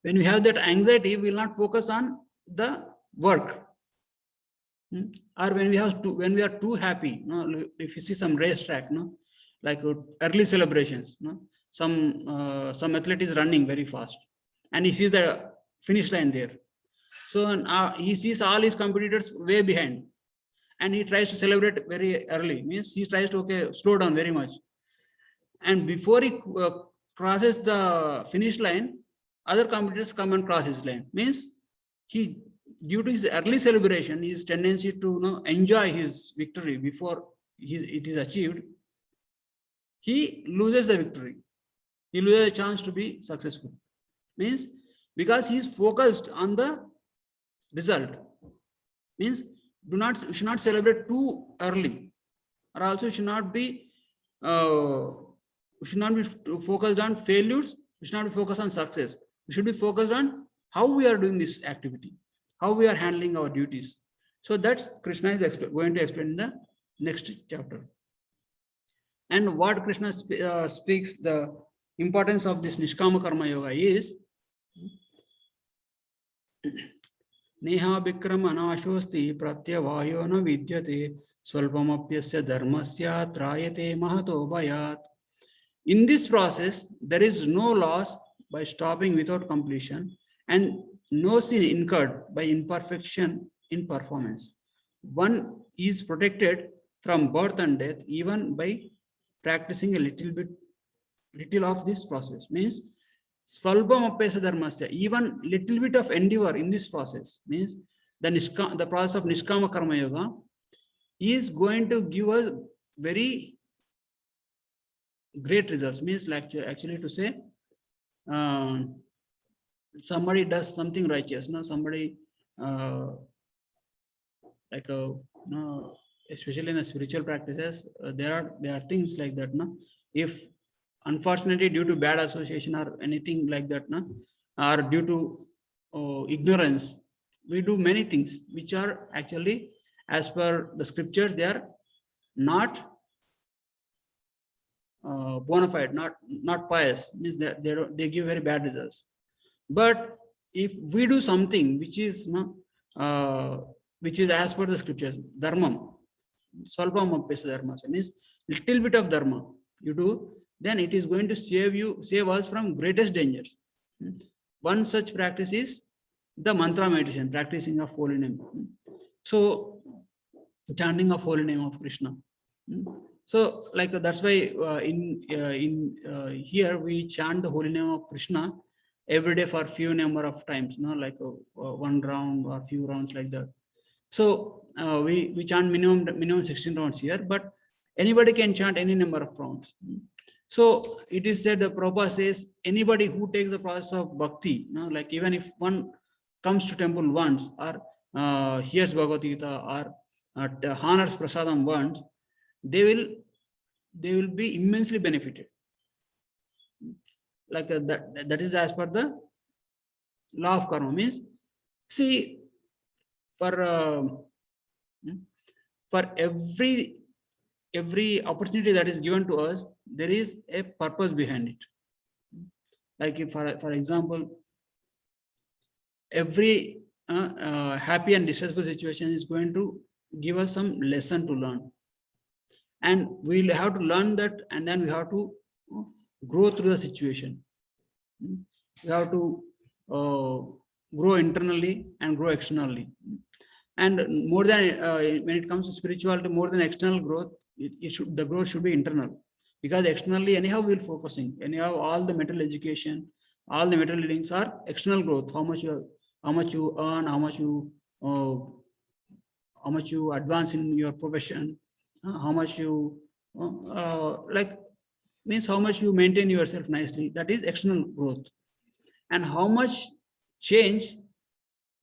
When we have that anxiety, we will not focus on the work. Or when we are too happy, if you see some racetrack, like early celebrations, some athlete is running very fast, and he sees the finish line there. So he sees all his competitors way behind, and he tries to celebrate very early. Means he tries to slow down very much, and before he crosses the finish line, other competitors come and cross his line. Means he, due to his early celebration, his tendency to enjoy his victory before it is achieved, he loses the victory. He loses a chance to be successful. Means because he is focused on the result. Means you should not celebrate too early, or also should not be focused on failures. We should not be focused on success. We should be focused on how we are doing this activity, how we are handling our duties. So that's Krishna is going to explain in the next chapter. And what Krishna speaks, the importance of this Nishkama Karma Yoga is Neha Bikram Anashosti Pratyavayo na Vidyate Swalpamapyasya Dharmasya Trayate Mahato Bhayat. In this process, there is no loss by stopping without completion, and no sin incurred by imperfection in performance. One is protected from birth and death even by practicing a little of this process. Means Svalpam Apesa Dharmasya, even little bit of endeavor in this process, means the process of Nishkama Karma Yoga is going to give us very great results. Means like actually to say, somebody does something righteous, somebody especially in the spiritual practices, there are things like that. If unfortunately due to bad association or anything like that, or due to ignorance, we do many things which are actually, as per the scriptures, they are not bona fide, not pious. Means they give very bad results. But if we do something which is as per the scriptures, dharmam, Svalpam Apesa Dharma, means little bit of dharma you do, then it is going to save us from greatest dangers. One such practice is the mantra meditation, practicing of holy name. So chanting of holy name of Krishna. So like that's why here we chant the holy name of Krishna every day for few number of times, like one round or few rounds like that. So we chant minimum 16 rounds here, but anybody can chant any number of rounds. So it is said, the Prabhupada says, anybody who takes the process of bhakti, like even if one comes to temple once, or hears Bhagavad Gita, or honors prasadam once, they will be immensely benefited. Like that is as per the law of karma. Means, see, for every opportunity that is given to us, there is a purpose behind it. Like if, for example, every happy and distressful situation is going to give us some lesson to learn, and we'll have to learn that, and then we have to grow through the situation. We have to grow internally and grow externally. And more than when it comes to spirituality, more than external growth, the growth should be internal, because externally anyhow we're focusing. Anyhow, all the material education, all the material readings are external growth. How much you earn, how much you advance in your profession, how much you means how much you maintain yourself nicely. That is external growth. And how much change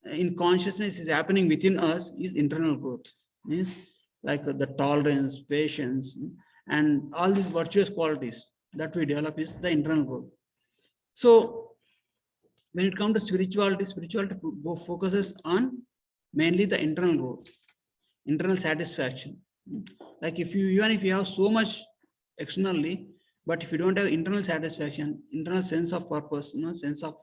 in consciousness is happening within us is internal growth. Means like the tolerance, patience, and all these virtuous qualities that we develop is the internal growth. So when it comes to spirituality focuses on mainly the internal growth, internal satisfaction. Like even if you have so much externally, but if you don't have internal satisfaction, internal sense of purpose, sense of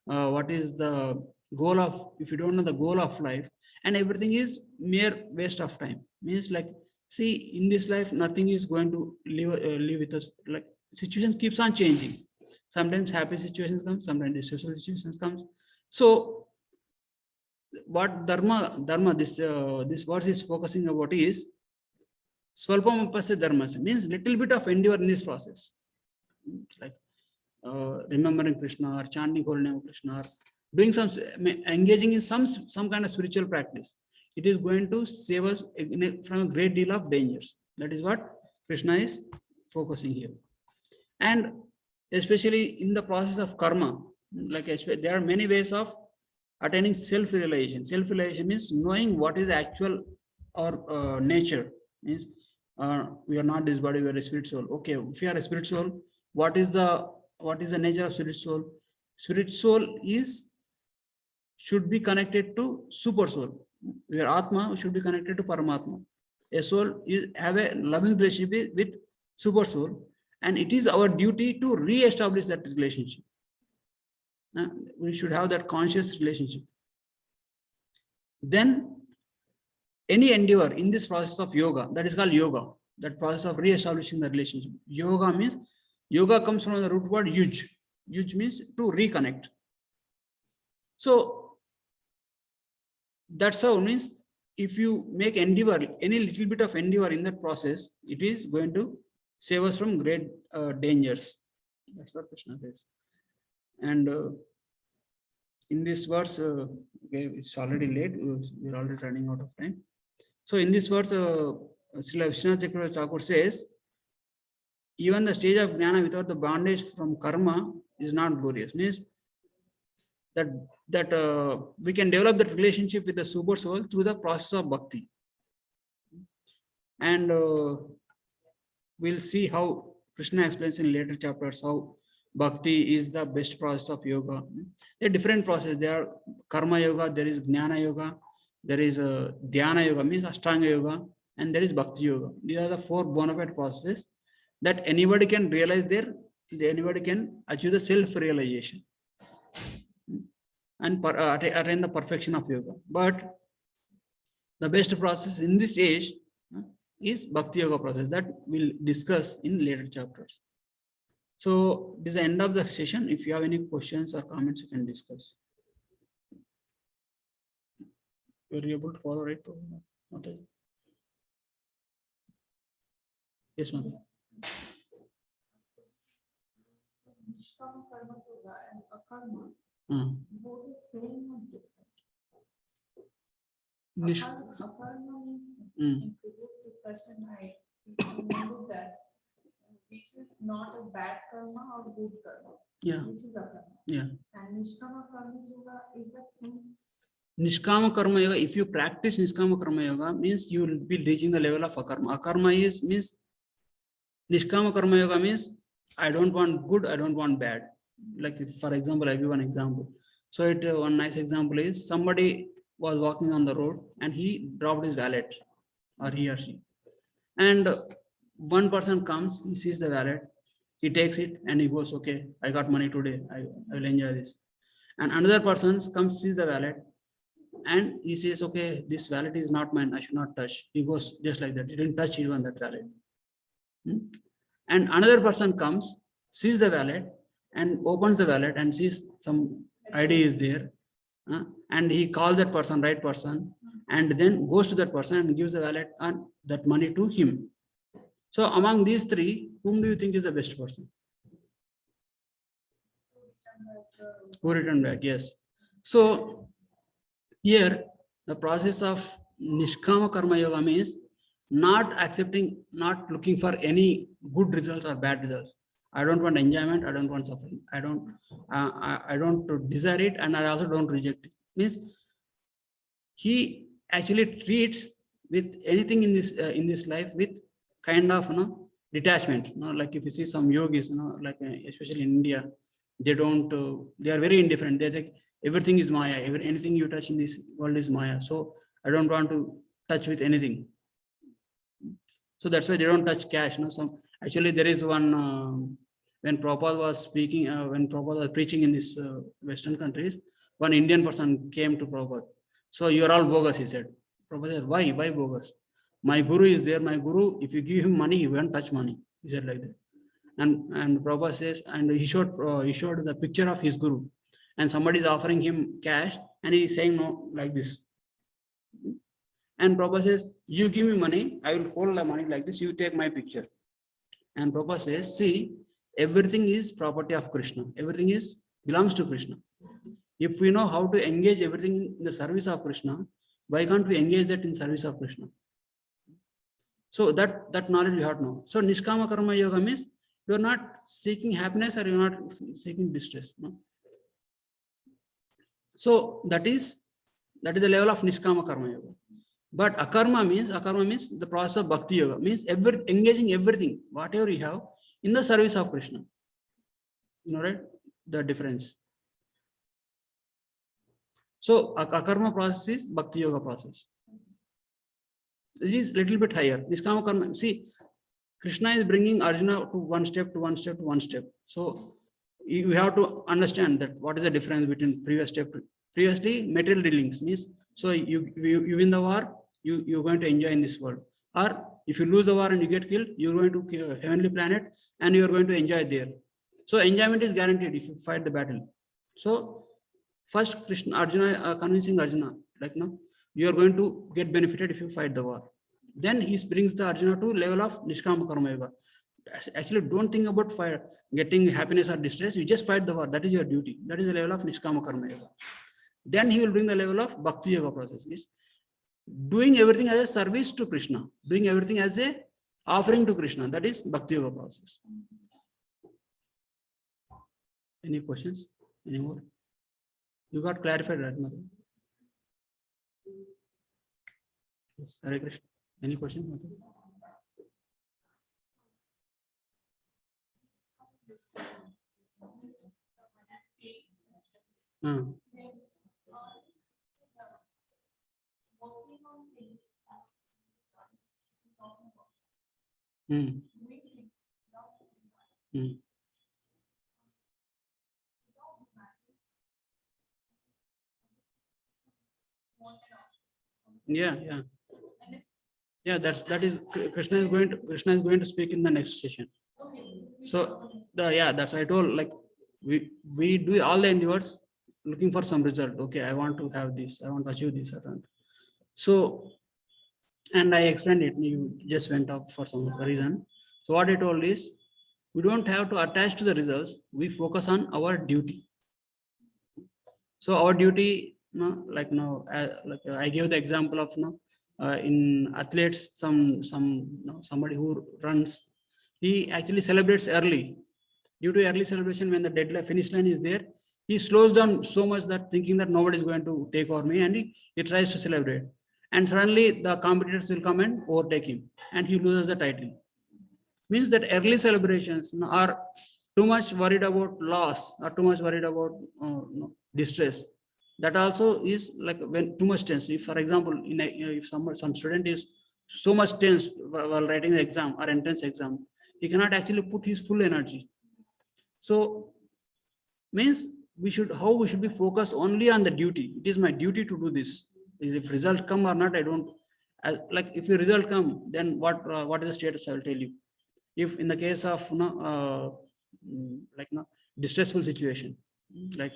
what is the goal of, if you don't know the goal of life, and everything is mere waste of time. Means like, see, in this life, nothing is going to live with us. Like, situation keeps on changing. Sometimes happy situations come, sometimes distressful situations comes. So what dharma this verse is focusing about is swalpam upasya dharma, means little bit of endure in this process, like remembering Krishna or chanting holy name of Krishna, or doing some, engaging in some kind of spiritual practice. It is going to save us from a great deal of dangers. That is what Krishna is focusing here. And especially in the process of karma, like there are many ways of attaining self-realization. Self-realization means knowing what is the actual or nature. Means we are not this body, we are a spirit soul. Okay, if you are a spirit soul, what is the nature of spirit soul? Spirit soul should be connected to super soul. Your atma should be connected to Paramatma. A soul have a loving relationship with super soul, and it is our duty to re-establish that relationship. We should have that conscious relationship. Then any endeavor in this process of yoga, that is called yoga, that process of re-establishing the relationship. Yoga means, yoga comes from the root word yuj. Yuj means to reconnect. So that's how, means if you make endeavor, any little bit of endeavor in that process, it is going to save us from great dangers. That's what Krishna says. And in this verse, okay, it's already late. We're already running out of time. So in this verse, Srila Vishwanath Chakravarti Thakur says, even the stage of jnana without the bondage from karma is not glorious. Means that we can develop that relationship with the super soul through the process of bhakti. And we'll see how Krishna explains in later chapters how bhakti is the best process of yoga. There are different processes. There are karma yoga, there is jnana yoga, there is dhyana yoga, means ashtanga yoga, and there is bhakti yoga. These are the four bona fide processes that anybody can realize anybody can achieve the self-realization and attain the perfection of yoga. But the best process in this age is bhakti yoga process that we'll discuss in later chapters. So this is the end of the session. If you have any questions or comments, you can discuss. Were you able to follow, right? Okay. Yes, ma'am. Nishkama karma yoga and akarma, both the same or different? Akarma means, in previous discussion, I remember that which is not a bad karma or good karma. Yeah. Which is akarma. Yeah. And Nishkama karma yoga, is that same? Nishkama karma yoga, if you practice Nishkama karma yoga, means you will be reaching the level of akarma. Akarma means Nishkama karma yoga means I don't want good, I don't want bad. Like if, for example, I give one example. So one nice example is somebody was walking on the road and he dropped his wallet, or he or she. And one person comes, he sees the wallet, he takes it and he goes, okay, I got money today, I will enjoy this. And another person comes, sees the wallet, and he says, okay, this wallet is not mine, I should not touch. He goes just like that, he didn't touch even that wallet. And another person comes, sees the wallet and opens the wallet and sees some ID is there, and he calls that person right person, and then goes to that person and gives the wallet and that money to him. So among these three, whom do you think is the best person? Who returned back? Yes. So here the process of Nishkama Karma Yoga means not accepting, not looking for any good results or bad results. I don't want enjoyment, I don't want suffering, I don't desire it, and I also don't reject it. Means he actually treats with anything in this life with kind of detachment. Like if you see some yogis, like especially in India, they don't they are very indifferent. They think everything is Maya, anything you touch in this world is Maya, so I don't want to touch with anything. So that's why they don't touch cash. Actually there is one when Prabhupada was speaking, when Prabhupada was preaching in these Western countries, one Indian person came to Prabhupada. So you are all bogus, he said. Prabhupada said, why? Why bogus? My guru is there. My guru, if you give him money, he won't touch money. He said like that. And Prabhupada says, and he showed the picture of his guru, and somebody is offering him cash, and he is saying no like this. And Prabhupada says, you give me money, I will hold the money like this. You take my picture. And Prabhupada says, see, everything is property of Krishna. Everything is belongs to Krishna. If we know how to engage everything in the service of Krishna, why can't we engage that in service of Krishna? So that knowledge we have to know. So Nishkama Karma Yoga means you are not seeking happiness or you are not seeking distress. No? So that is the level of Nishkama Karma Yoga. But akarma means the process of bhakti yoga, means engaging everything, whatever you have, in the service of Krishna. You know, right? The difference. So akarma process is bhakti yoga process. It is little bit higher. Niskama karma. See, Krishna is bringing Arjuna to one step, to one step, to one step. So you have to understand that what is the difference between previous step. Previously, material dealings means, so you win the war, you're going to enjoy in this world. Or if you lose the war and you get killed, you're going to heavenly planet and you're going to enjoy there. So enjoyment is guaranteed if you fight the battle. So first Arjuna convincing Arjuna, like no, you are going to get benefited if you fight the war. Then he brings the Arjuna to level of Nishkama Karma Yoga. Actually, don't think about getting happiness or distress. You just fight the war. That is your duty. That is the level of Nishkama Karma Yoga. Then he will bring the level of Bhakti Yoga process. Is doing everything as a service to Krishna. Doing everything as a offering to Krishna. That is Bhakti Yoga process. Any questions? Any more? You got clarified, right, Madhu? Yes, Hare Krishna. Any questions, Madhu? Yeah, that is Krishna is going to speak in the next session. So that's I told, like we do all the endeavors looking for some result. Okay, I want to have this, I want to achieve this. So, and I explained it, you just went off for some reason. So what I told is, we don't have to attach to the results, we focus on our duty. So our duty, like I gave the example of in athletes, somebody who runs, he actually celebrates early. Due to early celebration, when the deadline finish line is there, he slows down so much that thinking that nobody is going to take over me, and he tries to celebrate. And suddenly the competitors will come and overtake him, and he loses the title. Means that early celebrations are too much worried about loss, or too much worried about distress. That also is like when too much tense. If, for example, if some student is so much tense while writing the exam or entrance exam, he cannot actually put his full energy. So means we should be focused only on the duty. It is my duty to do this. If result come or not, I don't like. If your result come, then what is the status? I will tell you. If in the case of distressful situation, like,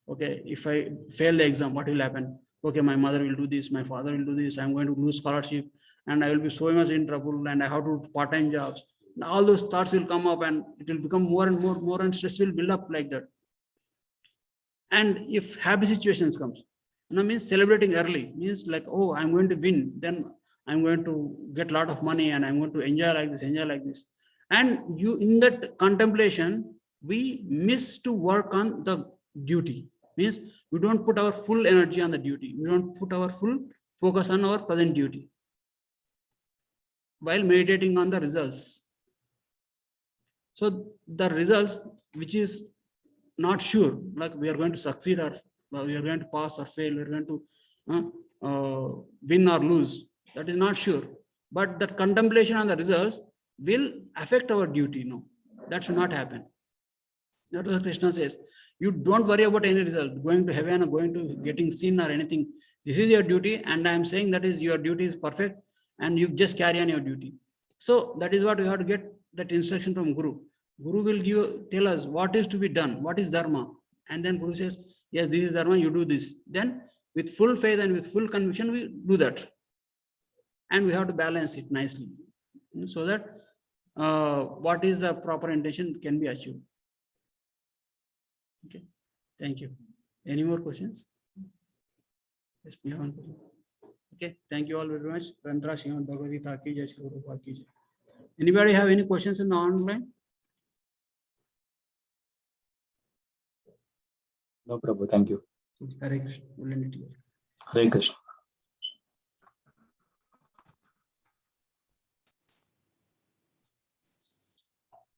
okay, if I fail the exam, what will happen? Okay, my mother will do this, my father will do this, I'm going to lose scholarship, and I will be so much in trouble, and I have to do part-time jobs. Now, all those thoughts will come up, and it will become more and more, and stress will build up like that. And if happy situations comes, means celebrating early, means like, oh, I'm going to win, then I'm going to get a lot of money, and I'm going to enjoy like this. And you, in that contemplation, we miss to work on the duty. Means we don't put our full energy on the duty. We don't put our full focus on our present duty while meditating on the results. So the results, which is not sure, like we are going to succeed or we are going to pass or fail, we are going to win or lose, that is not sure. But that contemplation on the results will affect our duty. No, that should not happen. That was Krishna says. You don't worry about any result, going to heaven or going to getting sin or anything. This is your duty, and I am saying that is your duty is perfect, and you just carry on your duty. So that is what we have to get that instruction from Guru. Guru will tell us what is to be done, what is dharma, and then Guru says, yes, this is dharma, you do this. Then with full faith and with full conviction, we do that. And we have to balance it nicely so that what is the proper intention can be achieved. Okay, thank you. Any more questions? Yes, we have one question. Okay, thank you all very much. Rantra Srimad Bhagavad Gita ki jai, Shri Guru Prabhupada ki jai. Anybody have any questions in the online? No, Prabhu, thank you. Hare Krishna. We'll end it here. Hare Krishna.